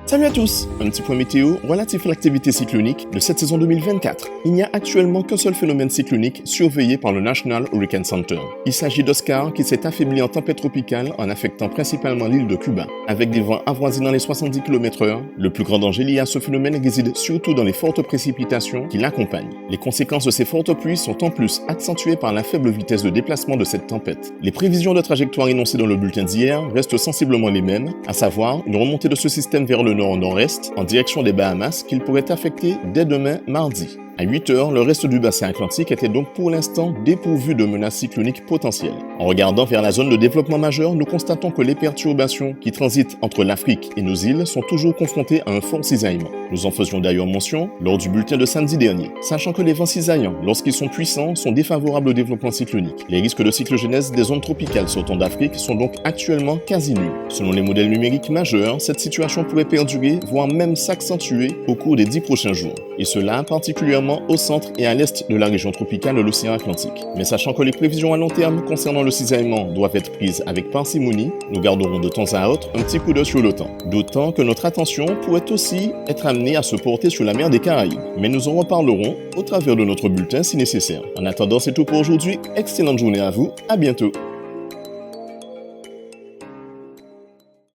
Salut à tous, un petit point météo relatif à l'activité cyclonique de cette saison 2024. Il n'y a actuellement qu'un seul phénomène cyclonique surveillé par le National Hurricane Center. Il s'agit d'Oscar qui s'est affaibli en tempête tropicale en affectant principalement l'île de Cuba. Avec des vents avoisinant les 70 km/h, le plus grand danger lié à ce phénomène réside surtout dans les fortes précipitations qui l'accompagnent. Les conséquences de ces fortes pluies sont en plus accentuées par la faible vitesse de déplacement de cette tempête. Les prévisions de trajectoire énoncées dans le bulletin d'hier restent sensiblement les mêmes, à savoir une remontée de ce système vers le nord-nord-est en direction des Bahamas qu'il pourrait affecter dès demain mardi. À 8 heures, le reste du bassin atlantique était donc pour l'instant dépourvu de menaces cycloniques potentielles. En regardant vers la zone de développement majeur, nous constatons que les perturbations qui transitent entre l'Afrique et nos îles sont toujours confrontées à un fort cisaillement. Nous en faisions d'ailleurs mention lors du bulletin de samedi dernier. Sachant que les vents cisaillants, lorsqu'ils sont puissants, sont défavorables au développement cyclonique. Les risques de cyclogénèse des zones tropicales sortant d'Afrique sont donc actuellement quasi nuls. Selon les modèles numériques majeurs, cette situation pourrait perdurer, voire même s'accentuer au cours des 10 prochains jours. Et cela particulièrement au centre et à l'est de la région tropicale de l'océan Atlantique. Mais sachant que les prévisions à long terme concernant le cisaillement doivent être prises avec parcimonie, nous garderons de temps à autre un petit coup d'œil sur le temps. D'autant que notre attention pourrait aussi être amenée à se porter sur la mer des Caraïbes. Mais nous en reparlerons au travers de notre bulletin si nécessaire. En attendant, c'est tout pour aujourd'hui. Excellente journée à vous, à bientôt.